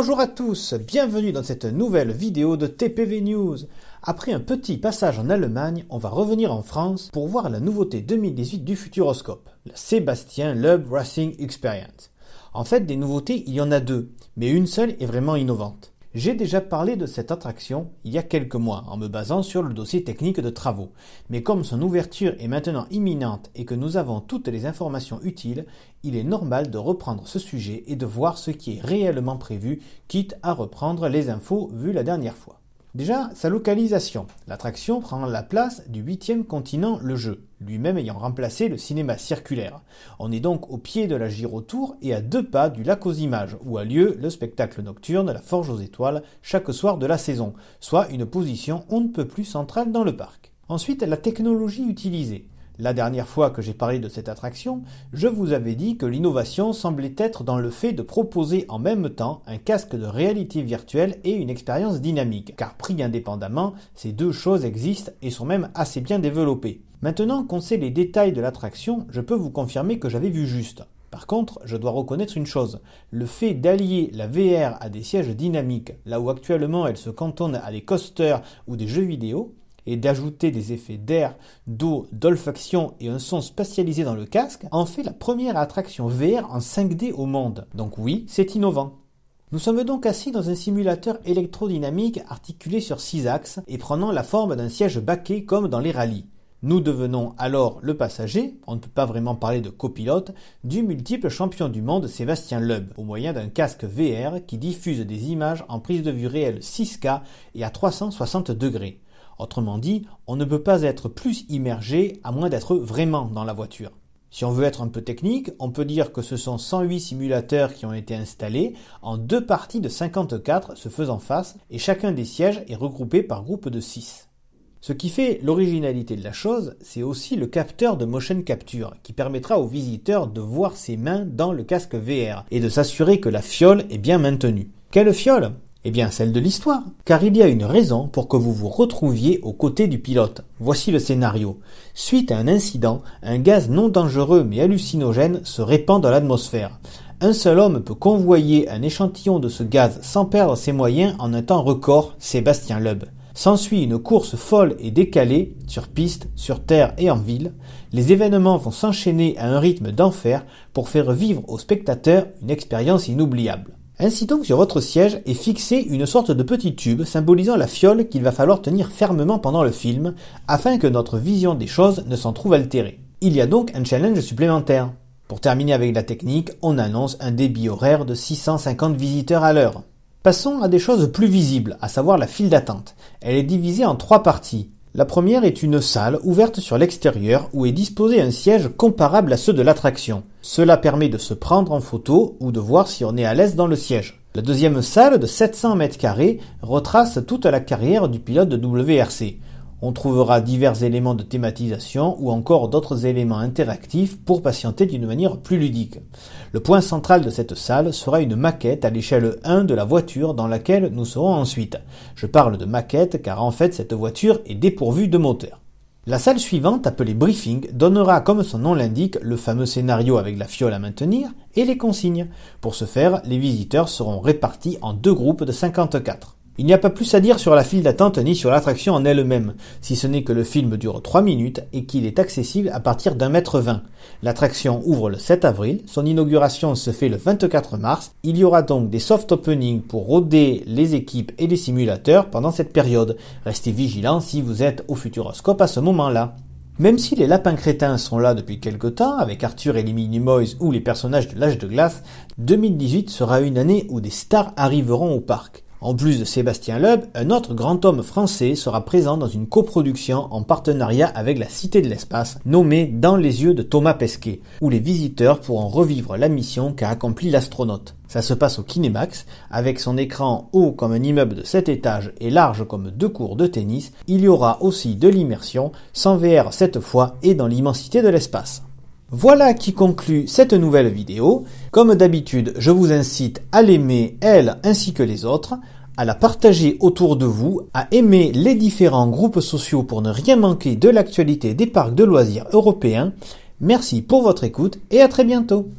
Bonjour à tous, bienvenue dans cette nouvelle vidéo de TPV News. Après un petit passage en Allemagne, on va revenir en France pour voir la nouveauté 2018 du Futuroscope, la Sébastien Loeb Racing Experience. En fait, des nouveautés, il y en a deux, mais une seule est vraiment innovante. J'ai déjà parlé de cette attraction il y a quelques mois en me basant sur le dossier technique de travaux. Mais comme son ouverture est maintenant imminente et que nous avons toutes les informations utiles, il est normal de reprendre ce sujet et de voir ce qui est réellement prévu, quitte à reprendre les infos vues la dernière fois. Déjà, sa localisation. L'attraction prend la place du 8e continent Le Jeu, lui-même ayant remplacé le cinéma circulaire. On est donc au pied de la Girotour et à 2 pas du lac aux images, où a lieu le spectacle nocturne La Forge aux étoiles chaque soir de la saison, soit une position on ne peut plus centrale dans le parc. Ensuite, la technologie utilisée. La dernière fois que j'ai parlé de cette attraction, je vous avais dit que l'innovation semblait être dans le fait de proposer en même temps un casque de réalité virtuelle et une expérience dynamique, car pris indépendamment, ces deux choses existent et sont même assez bien développées. Maintenant qu'on sait les détails de l'attraction, je peux vous confirmer que j'avais vu juste. Par contre, je dois reconnaître une chose, le fait d'allier la VR à des sièges dynamiques, là où actuellement elle se cantonne à des coasters ou des jeux vidéo, et d'ajouter des effets d'air, d'eau, d'olfaction et un son spatialisé dans le casque, en fait la première attraction VR en 5D au monde. Donc oui, c'est innovant. Nous sommes donc assis dans un simulateur électrodynamique articulé sur 6 axes et prenant la forme d'un siège baquet comme dans les rallyes. Nous devenons alors le passager, on ne peut pas vraiment parler de copilote, du multiple champion du monde Sébastien Loeb, au moyen d'un casque VR qui diffuse des images en prise de vue réelle 6K et à 360 degrés. Autrement dit, on ne peut pas être plus immergé à moins d'être vraiment dans la voiture. Si on veut être un peu technique, on peut dire que ce sont 108 simulateurs qui ont été installés en 2 parties de 54 se faisant face et chacun des sièges est regroupé par groupe de 6. Ce qui fait l'originalité de la chose, c'est aussi le capteur de motion capture qui permettra aux visiteurs de voir ses mains dans le casque VR et de s'assurer que la fiole est bien maintenue. Quelle fiole ? Eh bien, celle de l'histoire, car il y a une raison pour que vous vous retrouviez aux côtés du pilote. Voici le scénario. Suite à un incident, un gaz non dangereux mais hallucinogène se répand dans l'atmosphère. Un seul homme peut convoyer un échantillon de ce gaz sans perdre ses moyens en un temps record, Sébastien Loeb. S'ensuit une course folle et décalée, sur piste, sur terre et en ville. Les événements vont s'enchaîner à un rythme d'enfer pour faire vivre aux spectateurs une expérience inoubliable. Ainsi donc sur votre siège est fixé une sorte de petit tube symbolisant la fiole qu'il va falloir tenir fermement pendant le film afin que notre vision des choses ne s'en trouve altérée. Il y a donc un challenge supplémentaire. Pour terminer avec la technique, on annonce un débit horaire de 650 visiteurs à l'heure. Passons à des choses plus visibles, à savoir la file d'attente. Elle est divisée en 3 parties. La première est une salle ouverte sur l'extérieur où est disposé un siège comparable à ceux de l'attraction. Cela permet de se prendre en photo ou de voir si on est à l'aise dans le siège. La deuxième salle de 700 m² retrace toute la carrière du pilote de WRC. On trouvera divers éléments de thématisation ou encore d'autres éléments interactifs pour patienter d'une manière plus ludique. Le point central de cette salle sera une maquette à l'échelle 1 de la voiture dans laquelle nous serons ensuite. Je parle de maquette car en fait cette voiture est dépourvue de moteur. La salle suivante, appelée briefing, donnera comme son nom l'indique le fameux scénario avec la fiole à maintenir et les consignes. Pour ce faire, les visiteurs seront répartis en 2 groupes de 54. Il n'y a pas plus à dire sur la file d'attente ni sur l'attraction en elle-même, si ce n'est que le film dure 3 minutes et qu'il est accessible à partir d'1,20 m. L'attraction ouvre le 7 avril, son inauguration se fait le 24 mars, il y aura donc des soft openings pour roder les équipes et les simulateurs pendant cette période. Restez vigilants si vous êtes au Futuroscope à ce moment-là. Même si les lapins crétins sont là depuis quelque temps, avec Arthur et les Minimoys ou les personnages de l'âge de glace, 2018 sera une année où des stars arriveront au parc. En plus de Sébastien Loeb, un autre grand homme français sera présent dans une coproduction en partenariat avec la Cité de l'Espace, nommée Dans les yeux de Thomas Pesquet, où les visiteurs pourront revivre la mission qu'a accomplie l'astronaute. Ça se passe au Kinemax, avec son écran haut comme un immeuble de 7 étages et large comme 2 courts de tennis, il y aura aussi de l'immersion, sans VR cette fois et dans l'immensité de l'espace. Voilà qui conclut cette nouvelle vidéo. Comme d'habitude, je vous incite à l'aimer, elle ainsi que les autres, à la partager autour de vous, à aimer les différents groupes sociaux pour ne rien manquer de l'actualité des parcs de loisirs européens. Merci pour votre écoute et à très bientôt.